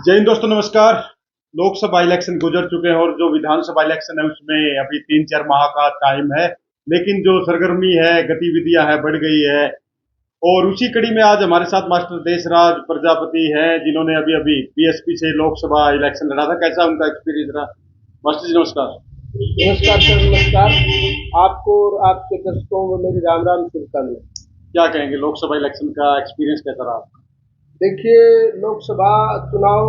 जय हिंद दोस्तों, नमस्कार। लोकसभा इलेक्शन गुजर चुके हैं और जो विधानसभा इलेक्शन है उसमें अभी 3-4 माह का टाइम है। लेकिन जो सरगर्मी है, गतिविधियां है, बढ़ गई है। और उसी कड़ी में आज हमारे साथ मास्टर देशराज प्रजापति हैं, जिन्होंने अभी अभी बीएसपी से लोकसभा इलेक्शन लड़ा था। कैसा उनका एक्सपीरियंस रहा? मास्टर जी नमस्कार। नमस्कार सर, नमस्कार आपको और आपके दर्शकों को मेरी राम राम शुभकामनाएं। क्या कहेंगे, लोकसभा इलेक्शन का एक्सपीरियंस कैसा रहा? देखिए, लोकसभा चुनाव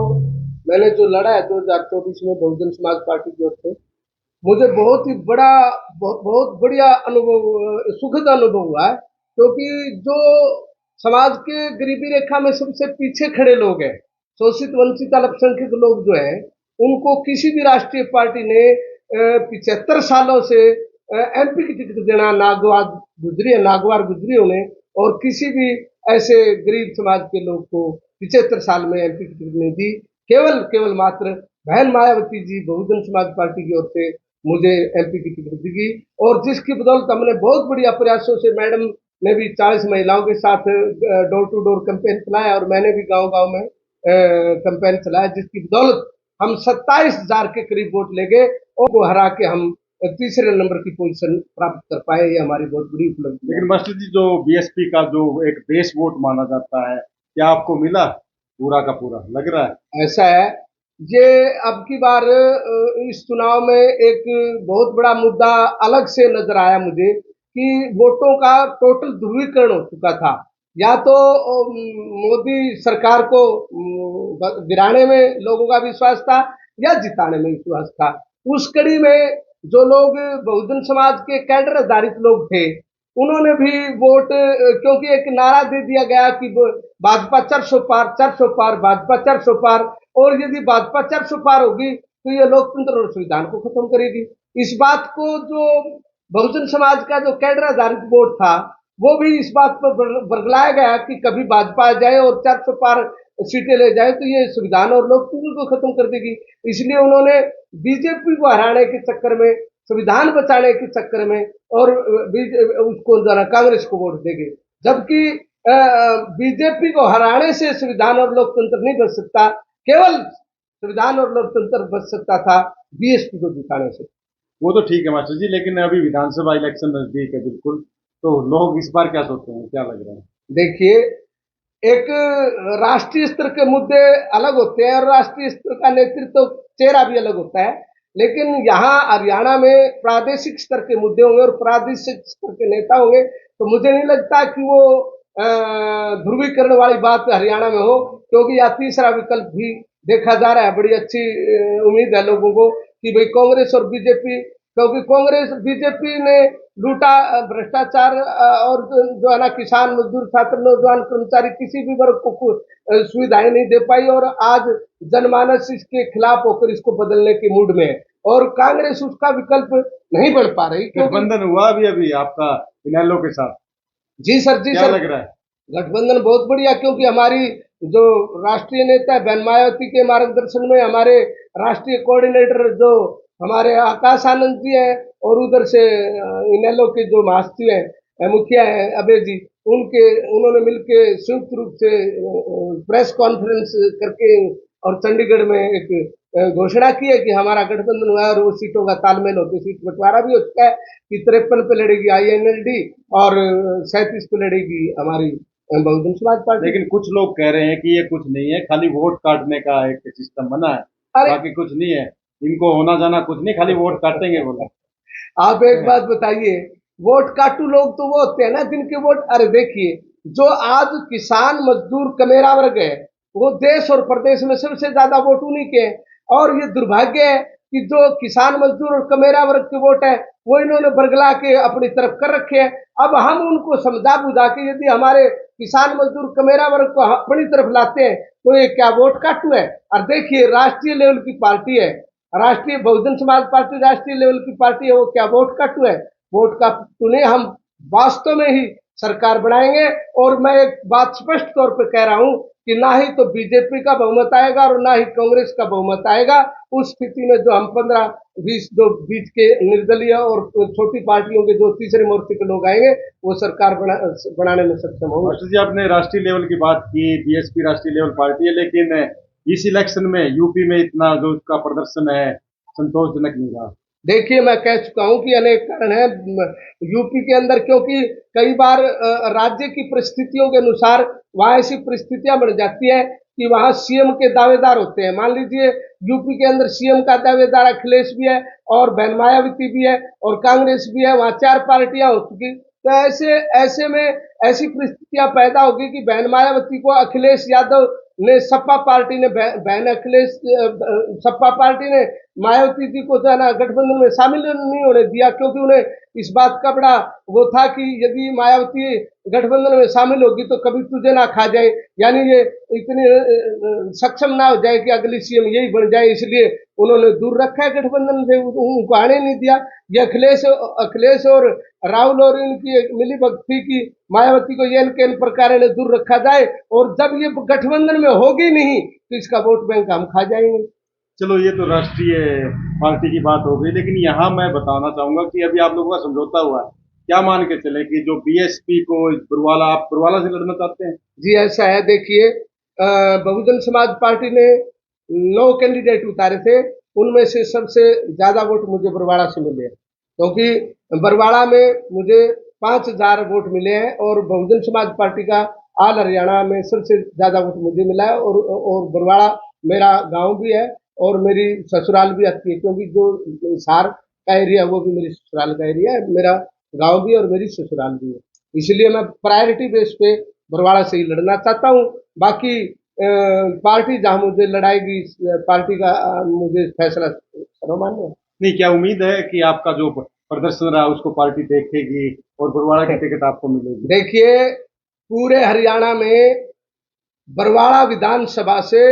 मैंने जो लड़ा है 2024 में बहुजन समाज पार्टी की ओर से, मुझे बहुत ही बहुत बढ़िया अनुभव, सुखद अनुभव हुआ है। क्योंकि जो समाज के गरीबी रेखा में सबसे पीछे खड़े लोग हैं, शोषित वंचित अल्पसंख्यक लोग जो हैं, उनको किसी भी राष्ट्रीय पार्टी ने 75 सालों से एमपी की टिकट देना नागवार गुजरी उन्हें। और किसी भी ऐसे गरीब समाज के लोग को 75 साल में एमपी की टिकट नहीं दी। केवल केवल मात्र बहन मायावती जी बहुजन समाज पार्टी की ओर से मुझे एमपी की टिकट दी। और जिसकी बदौलत हमने बहुत बढ़िया प्रयासों से, मैडम ने भी 40 महिलाओं के साथ डोर टू डोर कैंपेन चलाया और मैंने भी गांव गांव में कैंपेन चलाया, जिसकी बदौलत हम 27,000 के करीब वोट ले गए और वो हरा के हम तीसरे नंबर की पोजीशन प्राप्त कर पाए। ये हमारी बहुत बड़ी उपलब्धि है। लेकिन मास्टर जी, जो बीएसपी का जो एक बेस वोट माना जाता है, क्या आपको मिला? पूरा का पूरा लग रहा है? ऐसा है, ये अब की बार इस चुनाव में एक बहुत बड़ा मुद्दा अलग से नजर आया मुझे कि वोटों का टोटल ध्रुवीकरण हो चुका था। या तो मोदी सरकार को गिराने में लोगों का विश्वास था या जिताने में विश्वास था। उस कड़ी में जो लोग बहुजन समाज के कैडर आधारित लोग थे, उन्होंने भी वोट, क्योंकि एक नारा दे दिया गया कि भाजपा 400 पार, 400 पार, भाजपा 400 पार। और यदि भाजपा 400 पार होगी तो ये लोकतंत्र और संविधान को खत्म करेगी। इस बात को जो बहुजन समाज का जो कैडर आधारित वोट था, वो भी इस बात पर बरगलाया गया कि कभी भाजपा आ जाए और 400 पार सीटें ले जाए तो ये संविधान और लोकतंत्र को खत्म कर देगी। इसलिए उन्होंने बीजेपी को हराने के चक्कर में, संविधान बचाने के चक्कर में और उसको जो है कांग्रेस को वोट देंगे। जबकि बीजेपी को हराने से संविधान और लोकतंत्र नहीं बच सकता, केवल संविधान और लोकतंत्र बच सकता था बीएसपी को जिताने से। वो तो ठीक है मास्टर जी, लेकिन अभी विधानसभा इलेक्शन नजदीक है बिल्कुल, तो लोग इस बार क्या सोचते हैं, क्या लग रहा है? देखिए, एक राष्ट्रीय स्तर के मुद्दे अलग होते हैं और राष्ट्रीय स्तर का नेतृत्व चेहरा भी अलग होता है। लेकिन यहाँ हरियाणा में प्रादेशिक स्तर के मुद्दे होंगे और प्रादेशिक स्तर के नेता होंगे, तो मुझे नहीं लगता कि वो ध्रुवीकरण वाली बात हरियाणा में हो। क्योंकि यह तीसरा विकल्प भी देखा जा रहा है। बड़ी अच्छी उम्मीद है लोगों को कि भाई कांग्रेस और बीजेपी, क्योंकि कांग्रेस बीजेपी ने लूटा, भ्रष्टाचार और जो है ना, किसान मजदूर छात्र नौजवान कर्मचारी किसी भी वर्ग को सुविधाएं नहीं दे पाई और आज जनमानस इसके खिलाफ होकर इसको बदलने के मूड में है और कांग्रेस उसका विकल्प नहीं बन पा रही। गठबंधन हुआ अभी आपका इनेलो के साथ? जी सर, जी क्या सर, लग रहा है? गठबंधन बहुत बढ़िया, क्योंकि हमारी जो राष्ट्रीय नेता बहन मायावती के मार्गदर्शन में हमारे राष्ट्रीय कोऑर्डिनेटर जो हमारे आकाश आनंद जी हैं और उधर से इनेलो के जो महासचिव हैं, मुखिया हैं अभय जी, उन्होंने मिलके संयुक्त रूप से प्रेस कॉन्फ्रेंस करके और चंडीगढ़ में एक घोषणा की है कि हमारा गठबंधन हुआ है और वो सीटों का तालमेल होकर सीट बंटवारा भी हो चुका है कि 53 पे लड़ेगी INLD और 37 पे लड़ेगी हमारी बहुजन समाज पार्टी। लेकिन कुछ लोग कह रहे हैं कि ये कुछ नहीं है, खाली वोट काटने का एक सिस्टम बना है, बाकी कुछ नहीं है, इनको होना जाना कुछ नहीं, खाली वोट काटेंगे बोला। आप एक बात बताइए, वोट काटू लोग तो वो होते हैं ना जिनके वोट, अरे देखिए, जो आज किसान मजदूर कमेरा वर्ग है, वो देश और प्रदेश में सबसे ज्यादा वोट उन्हीं के हैं। और ये दुर्भाग्य है कि जो किसान मजदूर और कमेरा वर्ग के वोट है वो इन्होंने बरगला के अपनी तरफ कर रखे हैं। अब हम उनको समझा बुझा के यदि हमारे किसान मजदूर कमेरा वर्ग को अपनी तरफ लाते हैं तो ये क्या वोट काटू है? और देखिए, राष्ट्रीय लेवल की पार्टी है, राष्ट्रीय बहुजन समाज पार्टी राष्ट्रीय लेवल की पार्टी है, वो क्या वोट काटू है? वोट काटू नहीं, हम वास्तव में ही सरकार बनाएंगे। और मैं एक बात स्पष्ट तौर पर कह रहा हूं कि ना ही तो बीजेपी का बहुमत आएगा और ना ही कांग्रेस का बहुमत आएगा। उस स्थिति में जो हम 15-20 जो बीच के निर्दलीय और छोटी पार्टियों के जो तीसरे मोर्चे के लोग आएंगे वो सरकार बनाने में सक्षम होंगे। मास्टर जी, आपने राष्ट्रीय लेवल की बात की, बीएसपी राष्ट्रीय लेवल पार्टी है, लेकिन इस इलेक्शन में यूपी में इतना जो उसका प्रदर्शन है संतोषजनक नहीं रहा। देखिए, मैं कह चुका हूं कि अनेक कारण है यूपी के अंदर, क्योंकि कई बार राज्य की परिस्थितियों के अनुसार वहां ऐसी परिस्थितियां बढ़ जाती है कि वहां सीएम के दावेदार होते हैं। मान लीजिए यूपी के अंदर सीएम का दावेदार अखिलेश भी है और बहन मायावती भी है और कांग्रेस भी है, वहां 4 पार्टियां हो चुकी। तो ऐसे ऐसे में ऐसी परिस्थितियां पैदा होगी कि बहन मायावती को अखिलेश यादव ने, सपा पार्टी ने बहन अखिलेश सपा पार्टी ने मायावती जी को जो है ना गठबंधन में शामिल नहीं होने दिया, क्योंकि उन्हें इस बात का बड़ा वो था कि यदि मायावती गठबंधन में शामिल होगी तो कभी तुझे ना खा जाए, यानी ये इतनी सक्षम ना हो जाए कि अगली सीएम यही बन जाए, इसलिए उन्होंने दूर रखा है गठबंधन से, उनको आने नहीं दिया। ये अखिलेश और राहुल और इनकी मिली भगत थी कि मायावती को ये के प्रकार ने दूर रखा जाए, और जब ये गठबंधन में होगी नहीं तो इसका वोट बैंक हम खा जाएंगे। चलो ये तो राष्ट्रीय पार्टी की बात हो गई, लेकिन यहाँ मैं बताना चाहूंगा कि अभी आप लोगों का समझौता हुआ है, क्या मान के चले कि जो बीएसपी को बुरवाला, आप बुरवाला से लड़ना चाहते हैं? जी ऐसा है, देखिए बहुजन समाज पार्टी ने 9 कैंडिडेट उतारे थे, उनमें से सबसे ज्यादा वोट मुझे बरवाड़ा से मिले, क्योंकि बरवाड़ा में मुझे 5,000 वोट मिले हैं और बहुजन समाज पार्टी का ऑल हरियाणा में सबसे ज्यादा वोट मुझे मिला है। और बरवाड़ा मेरा गांव भी है और मेरी ससुराल भी आती है, क्योंकि जो हिसार का एरिया है वो भी मेरी ससुराल का एरिया है, मेरा गांव भी और मेरी ससुराल भी है, इसलिए मैं प्रायोरिटी बेस पे बरवाड़ा से ही लड़ना चाहता हूँ। बाकी पार्टी जहां मुझे लड़ाएगी, पार्टी का मुझे फैसला सर्वमान्य है। नहीं, क्या उम्मीद है कि आपका जो प्रदर्शन रहा उसको पार्टी देखेगी और बुरवाड़ा की टिकट आपको मिलेगी? देखिए, पूरे हरियाणा में बरवाड़ा विधानसभा से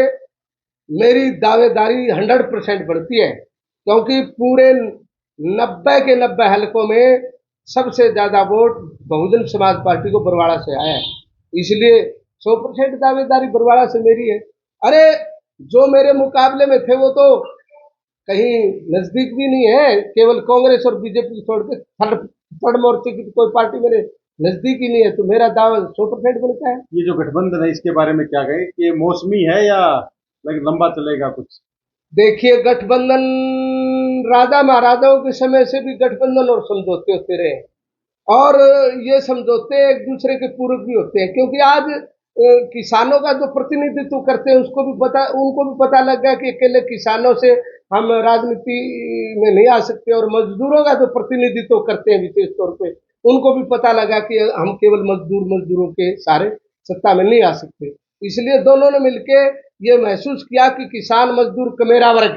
मेरी दावेदारी 100% बढ़ती है, क्योंकि पूरे 90 के 90 हलकों में सबसे ज्यादा वोट बहुजन समाज पार्टी को बरवाड़ा से आया है, इसलिए 100% दावेदारी बरवाड़ा से मेरी है। अरे जो मेरे मुकाबले में थे वो तो कहीं नजदीक भी नहीं है, केवल कांग्रेस और बीजेपी छोड़ के थर्ड मोर्चे की कोई पार्टी मेरे नजदीक ही नहीं है, तो मेरा दावा 100% बनता है। ये जो गठबंधन है इसके बारे में क्या कहें कि ये मौसमी है या लंबा चलेगा कुछ? देखिए, गठबंधन राजा महाराजाओं के समय से भी गठबंधन और समझौते होते रहे, और ये समझौते एक दूसरे के पूरक भी होते हैं, क्योंकि आज किसानों का जो प्रतिनिधित्व करते हैं उनको भी पता लग गया कि अकेले किसानों से हम राजनीति में नहीं आ सकते, और मजदूरों का जो प्रतिनिधित्व करते हैं विशेष तौर पे उनको भी पता लगा कि हम केवल मजदूरों के सारे सत्ता में नहीं आ सकते, इसलिए दोनों ने मिलकर ये महसूस किया कि किसान मजदूर कमेरा वर्ग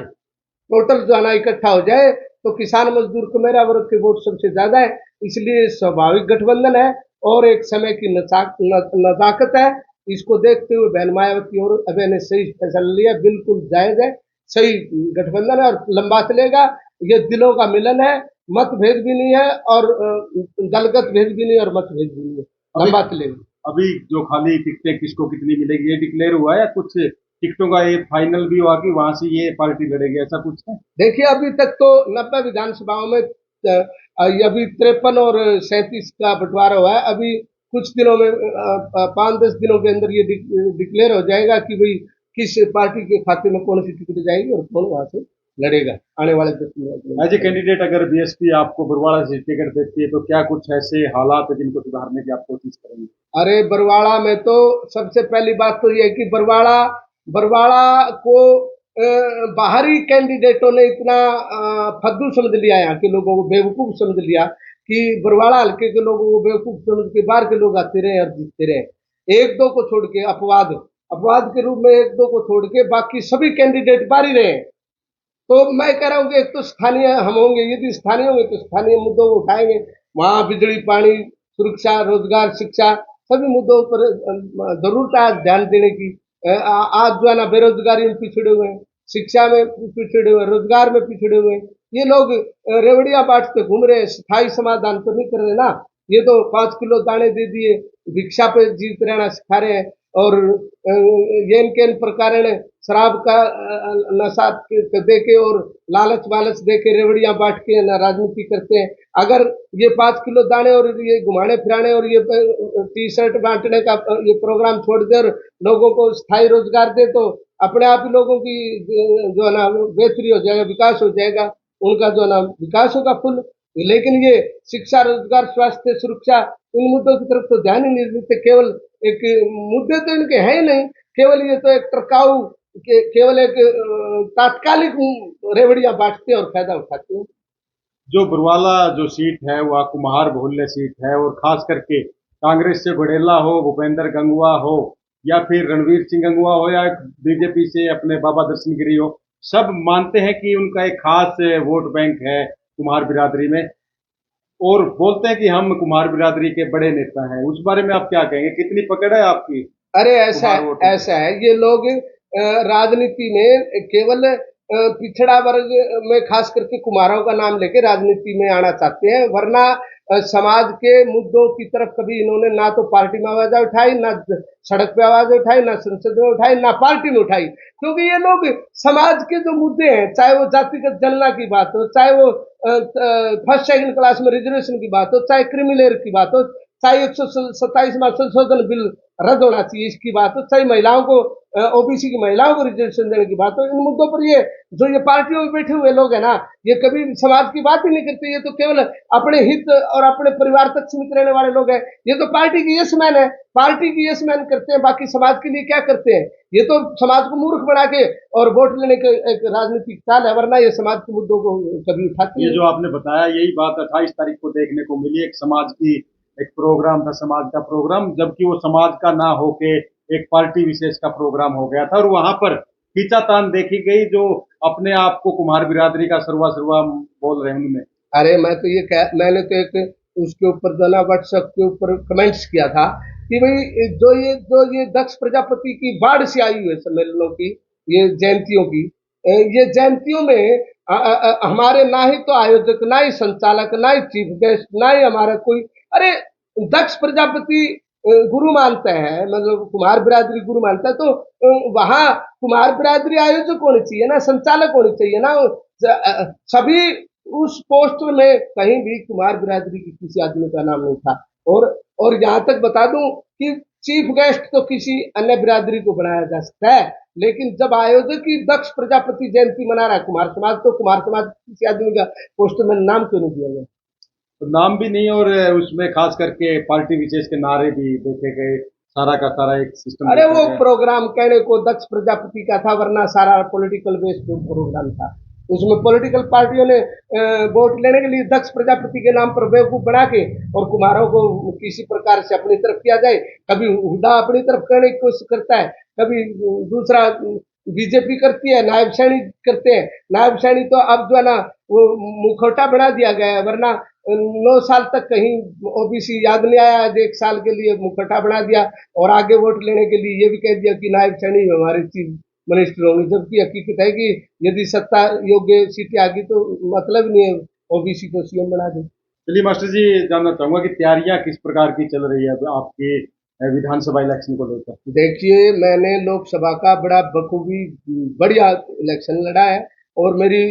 टोटल जो है ना इकट्ठा हो जाए तो किसान मजदूर कमेरा वर्ग के वोट सबसे ज्यादा है, इसलिए स्वाभाविक गठबंधन है और एक समय की नजाकत है। इसको देखते हुए बहन मायावती और अभय ने सही फैसला लिया, बिल्कुल जायज है, सही गठबंधन है और लंबा चलेगा। ये दिलों का मिलन है, मतभेद भी नहीं है और दलगत भेद भी नहीं और मतभेद भी नहीं है, लंबा चलेगा। अभी जो खाली टिकटें किसको कितनी मिलेगी ये डिक्लेयर हुआ है या कुछ टिकटों का ये फाइनल भी हुआ कि वहां से ये पार्टी लड़ेगी, ऐसा कुछ है? देखिए, अभी तक तो 90 विधानसभाओं में अभी 53 और 37 का बंटवारा हुआ है। अभी कुछ दिनों में 5-10 दिनों के अंदर ये डिक्लेयर हो जाएगा कि भाई किस पार्टी के खाते में कौन सी टिकट जाएगी और कौन वहां से लड़ेगा आने वाले 10 दिनों एज ए कैंडिडेट अगर बीएसपी आपको बरवाड़ा से टिकट देती है तो क्या कुछ ऐसे हालात है जिनको सुधारने की आप कोशिश करेंगे? अरे बरवाड़ा में तो सबसे पहली बात तो ये है कि बरवाड़ा को बाहरी कैंडिडेटों ने इतना फद्दू समझ लिया, यहाँ के लोगों को बेवकूफ समझ लिया कि बरवाड़ा हल्के के लोगों को बेवकूफ समझ के बाहर के लोग आते रहे और जीतते रहे। एक दो को छोड़ के अपवाद के रूप में एक दो को छोड़ के बाकी सभी कैंडिडेट बाहर ही रहे। तो मैं कह रहा हूँ कि एक तो स्थानीय हम होंगे, यदि स्थानीय होंगे तो स्थानीय मुद्दों को उठाएंगे, वहां बिजली पानी सुरक्षा रोजगार शिक्षा सभी मुद्दों पर जरूरत है ध्यान देने की। आज जो है ना बेरोजगारी में पिछड़े हुए हैं, शिक्षा में पिछड़े हुए, रोजगार में पिछड़े हुए, ये लोग रेवड़िया बांटते घूम रहे, स्थायी समाधान तो नहीं कर रहे ना। ये तो 5 किलो दाने दे दिए, भिक्षा पे जीत रहना सिखा रहे हैं और येन केन प्रकार शराब का नशा दे के और लालच वालच दे के रेवड़ियां बांट के राजनीति करते हैं। अगर ये 5 किलो दाने और ये घुमाने फिराने और ये टी शर्ट बांटने का ये प्रोग्राम छोड़ दे और लोगों को स्थायी रोजगार दे तो अपने आप ही लोगों की जो है ना बेहतरी हो जाएगा, विकास हो जाएगा, उनका जो है ना विकास होगा फुल। लेकिन ये शिक्षा, रोजगार, स्वास्थ्य, सुरक्षा, इन मुद्दों की तरफ तो ध्यान ही नहीं देते। केवल एक मुद्दे तो इनके हैं ही नहीं, केवल ये तो एक टरकाऊ, केवल एक तात्कालिक रेवड़ियां बांटते हैं और फायदा उठाते हैं। जो बरवाला जो सीट है वह कुम्हार बहुल्य सीट है, और खास करके कांग्रेस से घोडेला हो, भूपेंद्र गंगवा हो, या फिर रणवीर सिंह गंगवा हो, या बीजेपी से अपने बाबा दर्शन गिरी हो, सब मानते हैं कि उनका एक खास वोट बैंक है कुम्हार बिरादरी में, और बोलते हैं कि हम कुम्हार बिरादरी के बड़े नेता हैं। उस बारे में आप क्या कहेंगे, कितनी पकड़ है आपकी अरे ऐसा कुम्हार वोटों की? ऐसा है, ये लोग राजनीति में केवल पिछड़ा वर्ग में खास करके कुम्हारों का नाम लेके राजनीति में आना चाहते हैं, वरना समाज के मुद्दों की तरफ कभी इन्होंने ना तो पार्टी में आवाज उठाई, ना सड़क पे आवाज उठाई, ना संसद में उठाई, ना पार्टी में उठाई। क्योंकि ये लोग समाज के जो मुद्दे हैं, चाहे वो जातिगत जलना की बात हो, चाहे वो फर्स्ट सेकंड क्लास में रिजर्वेशन की बात हो, चाहे क्रिमिनल की बात हो, चाहे 127वां संशोधन बिल रद्द होना चाहिए इसकी बात हो, चाहे महिलाओं को ओबीसी की महिलाओं को रिजर्वेशन देने की बात हो, इन मुद्दों पर ये जो ये पार्टियों में बैठे हुए लोग हैं ना, ये कभी समाज की बात ही नहीं करते। ये तो केवल अपने हित और अपने परिवार तक सीमित रहने वाले लोग हैं। ये तो पार्टी की यस मैन है, पार्टी की यस मैन करते हैं, बाकी समाज के लिए क्या करते हैं? ये तो समाज को मूर्ख बना के और वोट लेने का एक राजनीतिक चाल है, वरना ये समाज के मुद्दों को कभी उठाती ये है। जो आपने बताया, यही बात 28 तारीख को देखने को मिली। एक समाज की एक प्रोग्राम था, समाज का प्रोग्राम, जबकि वो समाज का ना होके एक पार्टी विशेष का प्रोग्राम हो गया था, और वहां पर खींचातान देखी गई जो अपने आप को कुम्हार बिरादरी का सर्वा सर्वा बोल रहे हैं उनमें। अरे मैं तो मैंने तो एक उसके ऊपर जो ना व्हाट्सएप के ऊपर कमेंट्स किया था कि भाई जो ये दक्ष प्रजापति की बाढ़ से आई हुई है सम्मेलनों की, ये जयंतियों की, ये जयंतियों में हमारे ना ही तो आयोजक, ना ही संचालक, ना ही चीफ गेस्ट, ना ही हमारा कोई, अरे दक्ष प्रजापति गुरु मानते हैं, मतलब कुमार बिरादरी गुरु मानता है, तो वहां कुमार बिरादरी आयोजक होनी चाहिए ना, संचालक होनी चाहिए ना। सभी उस पोस्टर में कहीं भी कुमार बिरादरी की किसी आदमी का नाम नहीं था। और यहाँ तक बता दूं कि चीफ गेस्ट तो किसी अन्य बिरादरी को बनाया जा सकता है, लेकिन जब आयोजक की दक्ष प्रजापति जयंती मना रहा है कुमार समाज, तो कुमार समाज किसी आदमी का पोस्टर में नाम क्यों नहीं दिया गया? तो नाम भी नहीं, और उसमें खास करके पार्टी विशेष के नारे भी देखे गए, सारा का सारा एक सिस्टम अरे देखा वो गया। प्रोग्राम कहने को दक्ष प्रजापति का था, वरना सारा पॉलिटिकल बेस्ड प्रोग्राम था। उसमें पॉलिटिकल पार्टियों ने वोट लेने के लिए दक्ष प्रजापति के नाम पर बेवकूफ बना के और कुमारों को किसी प्रकार से अपनी तरफ किया जाए। कभी हुडा अपनी तरफ करने की कोशिश करता है, कभी दूसरा बीजेपी करती है, नायब सैनी करते हैं। नायब सैनी तो अब जो है ना वो मुखौटा बना दिया गया है, वरना 9 साल तक कहीं ओबीसी याद नहीं आया, आज 1 साल के लिए मुखौटा बना दिया और आगे वोट लेने के लिए ये भी कह दिया कि नायब सैनी हमारे चीफ मिनिस्टर होंगे, जबकि हकीकत है कि यदि सत्ता योग्य सीटें आ गई तो मतलब नहीं है ओबीसी को सीएम बना दे। चलिए मास्टर जी, जानना चाहूंगा कि तैयारियां किस प्रकार की चल रही है अब आपके विधानसभा इलेक्शन को लेकर? देखिए, मैंने लोकसभा का बड़ा बखूबी बढ़िया इलेक्शन लड़ा है और मेरी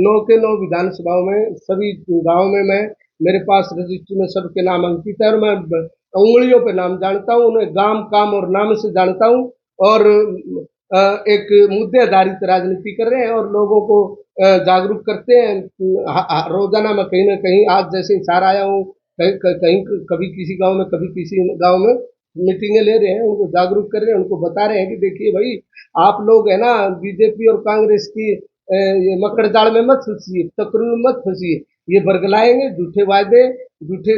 9 के 9 विधानसभाओं में सभी गांव में मैं मेरे पास रजिस्टर में सबके नाम अंकित है और मैं उंगलियों पे नाम जानता हूँ, उन्हें गांव काम और नाम से जानता हूँ। और एक मुद्दे आधारित राजनीति कर रहे हैं और लोगों को जागरूक करते हैं। रोजाना मैं कहीं ना कहीं, आज जैसे हिसार आया हूँ, कहीं कभी किसी गांव में, कभी किसी गांव में मीटिंगें ले रहे हैं, उनको जागरूक कर रहे हैं, उनको बता रहे हैं कि देखिए भाई, आप लोग है ना बीजेपी और कांग्रेस की ये मकड़ जाल में मत फंसिए, टकरू में मत फंसिए। ये बरगलाएंगे, झूठे वायदे, झूठे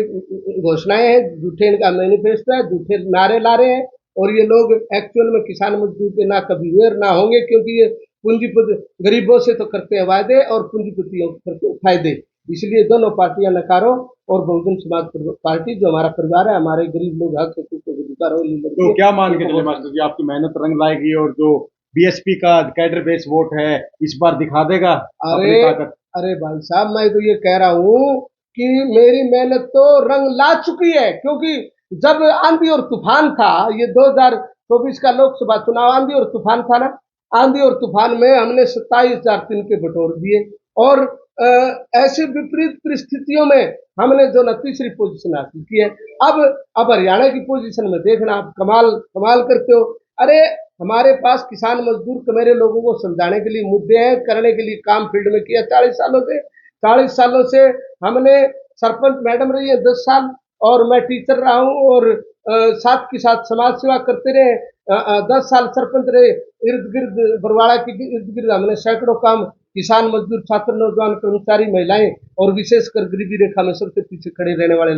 घोषणाएं हैं, झूठे इनका मैनिफेस्टो है, झूठे नारे ला रहे हैं। और ये लोग एक्चुअल में किसान मजदूर के ना कभी हुए ना होंगे, क्योंकि ये पूंजीपति गरीबों से तो करते हैं वायदे और पूंजीपतियों को करते हैं फायदे। इसलिए दोनों पार्टियां नकारो और बहुजन समाज पार्टी जो हमारा परिवार है, हमारे गरीब लोग हक को तो क्या मान के चले मास्टर जी, आपकी मेहनत रंग लाएगी और जो बीएसपी का कैडर बेस वोट है इस बार दिखा देगा अपनी अरे ताकत? अरे भाई साहब, मैं तो ये कह रहा हूँ कि मेरी मेहनत तो रंग ला चुकी है, क्योंकि जब आंधी और तूफान था, ये 2024 का लोकसभा चुनाव आंधी और तूफान था ना, आंधी और तूफान में हमने 27,000 तिनके बटोर दिए और ऐसी विपरीत परिस्थितियों में हमने जो ना तीसरी पोजीशन हासिल की है। अब हरियाणा की पोजीशन में देखना, आप कमाल कमाल करते हो। अरे हमारे पास किसान मजदूर मेरे लोगों को समझाने के लिए मुद्दे हैं, करने के लिए काम फील्ड में किया 40 सालों से। 40 सालों से हमने सरपंच मैडम रही है 10 साल, और मैं टीचर रहा हूँ, और साथ के साथ समाज सेवा करते रहे। 10 साल सरपंच रहे। इर्द गिर्द बरवाड़ा के इर्द गिर्द हमने सैकड़ों काम किसान मजदूर छात्र नौजवान कर्मचारी महिलाएं और विशेषकर गरीबी रेखा में सबसे पीछे खड़े रहने वाले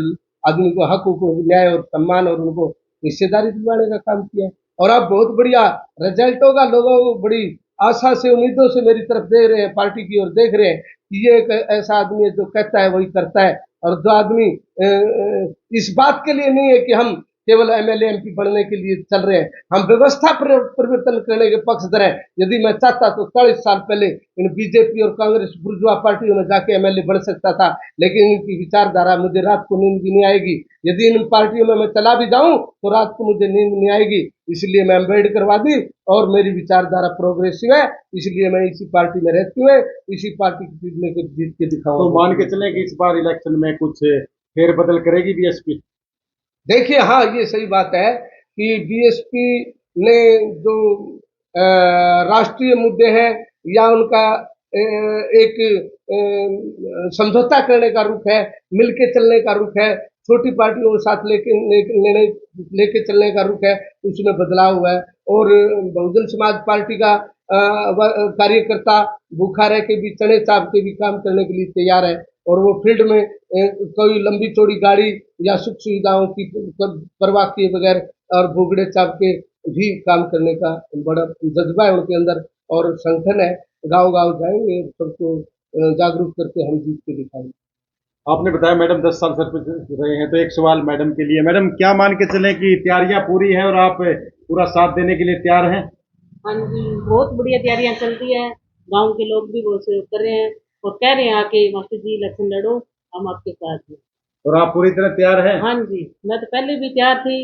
आदमी को हक को न्याय और सम्मान और उनको हिस्सेदारी दिलवाने का काम किया है। और अब बहुत बढ़िया रिजल्ट होगा, लोगों को बड़ी आशा से उम्मीदों से मेरी तरफ देख रहे हैं, पार्टी की ओर देख रहे हैं कि ये एक ऐसा आदमी है जो कहता है वही करता है, और जो आदमी इस बात के लिए नहीं है कि हम केवल एमएलए एमपी बनने के लिए चल रहे हैं, हम व्यवस्था परिवर्तन करने के पक्षधर हैं। यदि मैं चाहता तो 40 साल पहले इन बीजेपी और कांग्रेस बुर्जुआ पार्टियों में जाके एमएलए बन सकता था, लेकिन इनकी विचारधारा मुझे रात को नींद भी नहीं आएगी। यदि इन पार्टियों में मैं चला भी जाऊं तो रात को मुझे नींद नहीं आएगी, इसलिए मैं अम्बेडकरवादी और मेरी विचारधारा प्रोग्रेसिव है, इसलिए मैं इसी पार्टी में रहते हुए इसी पार्टी की जीतने को जीत के दिखाऊंगा। तो मान के चलें कि इस बार इलेक्शन में कुछ फेरबदल करेगी बीएसपी? देखिए, हाँ, ये सही बात है कि बीएसपी ने जो राष्ट्रीय मुद्दे हैं या उनका एक समझौता करने का रुख है, मिलके चलने का रुख है, छोटी पार्टियों को साथ लेके चलने का रुख है, उसमें बदलाव हुआ है। और बहुजन समाज पार्टी का कार्यकर्ता भूखा रह के भी चने चाप के भी काम करने के लिए तैयार है, और वो फील्ड में कोई लंबी चौड़ी गाड़ी या सुख सुविधाओं की परवाह किए बगैर और भूगड़े चाप के भी काम करने का बड़ा जज्बा है उनके अंदर, और संगठन है। गांव गांव जाएंगे, सबको जागरूक करके हम जीत के दिखाएंगे। आपने बताया मैडम 10 साल सरपंच रहे हैं, तो एक सवाल मैडम के लिए। मैडम, क्या मान के चलें कि तैयारियां पूरी हैं और आप पूरा साथ देने के लिए तैयार हैं? हाँ जी, बहुत बढ़िया तैयारियां चलती है। गांव के लोग भी बहुत सहयोग कर रहे हैं और कह रहे हैं आके मास्टर जी इलेक्शन लड़ो, हम आपके साथ हैं। और आप पूरी तरह तैयार हैं? हाँ जी, मैं तो पहले भी तैयार थी।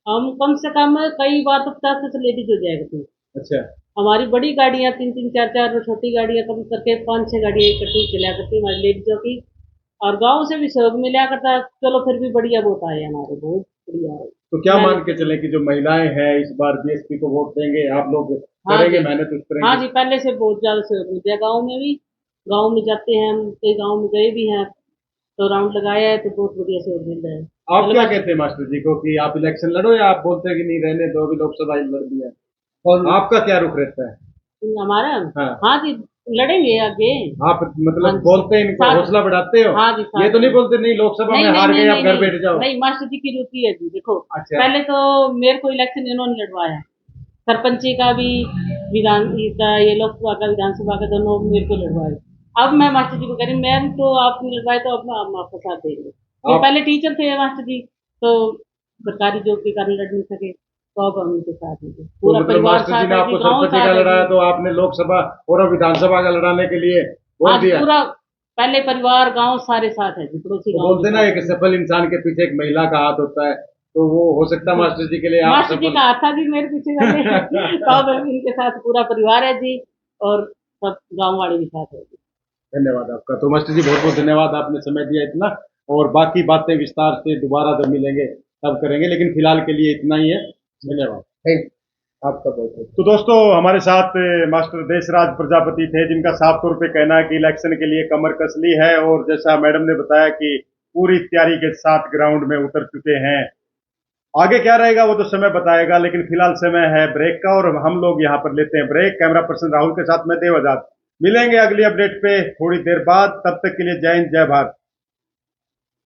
हम कम से कम कई बार तो 50 लेडीज हो जाएगा थी। अच्छा। हमारी बड़ी गाड़ियां 3-3, 4-4, और छोटी गाड़ियां कम करके 5-6 गाड़ियां इकट्ठी चला करती हमारी लेडीजों की, और गाँव से भी सहयोग मिला करता। चलो फिर भी बढ़िया वोट आए हमारे, बहुत बढ़िया है। तो क्या मान के चलें कि जो महिलाएं हैं इस बार बीएसपी को वोट देंगे, आप लोग हाँ करेंगे जी, मेहनत उस हाँ तरह जी, पहले से बहुत ज्यादा सहयोग मिलता है गाँव में भी। गाँव में जाते हैं हम, कई गाँव में गए भी हैं, तो राउंड लगाया है, तो बहुत बढ़िया सहयोग मिल रहा है। आप क्या कहते हैं मास्टर जी को कि आप इलेक्शन लड़ो, या आप बोलते हैं कि नहीं रहने दो, अभी लोकसभा लड़ दिया है? और आपका क्या रुख रहता है? हमारा, हाँ। हाँ जी, लड़ेंगे आगे। आप मतलब हाँ जी, बोलते हैं, इनको साथ- हौसला बढ़ाते हो? हाँ जी, ये तो नहीं बोलते नहीं लोकसभा में हार गए आप घर नहीं, बैठ जाओ? नहीं, मास्टर जी की रुचि है जी। देखो, अच्छा। पहले तो मेरे को इलेक्शन इन्होंने लड़वाया, सरपंची का भी, विधान का, ये लोकसभा का, विधानसभा का, दोनों मेरे को लड़वाए। अब मैं मास्टर जी को कह रही, मैम तो आपने लड़वाए, तो अब हम आपका साथ देंगे। वो पहले टीचर थे मास्टर जी, तो सरकारी जॉब के कारण लड़ नहीं सके, तो अब हम उनके साथ हैं। पूरा मतलब परिवार मास्टर जी साथ ने है आपको जी, गाँव सरपंच का साथ है लड़ाया, जी। तो आपने लोकसभा और अब विधानसभा का लड़ाने के लिए बोल आज दिया? पूरा पहले परिवार गांव सारे साथ है जी, पड़ोसी तो गांव बोलते भी ना साथ एक है। सफल इंसान के पीछे एक महिला का हाथ होता है, तो वो हो सकता है मास्टर जी के लिए आप मास्टर जी सफल। का हाथ था जी मेरे पीछे वाले। तो अब इनके साथ पूरा परिवार है जी, और सब गांव वाले भी साथ है जी। धन्यवाद आपका। तो मास्टर जी बहुत बहुत धन्यवाद, आपने समय दिया इतना, और बाकी बातें विस्तार से दोबारा जब मिलेंगे तब करेंगे, लेकिन फिलहाल के लिए इतना ही है। धन्यवाद। थैंक आपका बहुत बहुत। तो दोस्तों, हमारे साथ मास्टर देशराज प्रजापति थे, जिनका साफ तौर पे कहना है कि इलेक्शन के लिए कमर कस ली है, और जैसा मैडम ने बताया कि पूरी तैयारी के साथ ग्राउंड में उतर चुके हैं। आगे क्या रहेगा वो तो समय बताएगा, लेकिन फिलहाल समय है ब्रेक का, और हम लोग यहाँ पर लेते हैं ब्रेक। कैमरा पर्सन राहुल के साथ मैं देव आजाद। मिलेंगे अगली अपडेट पे थोड़ी देर बाद, तब तक के लिए जय हिंद, जय भारत।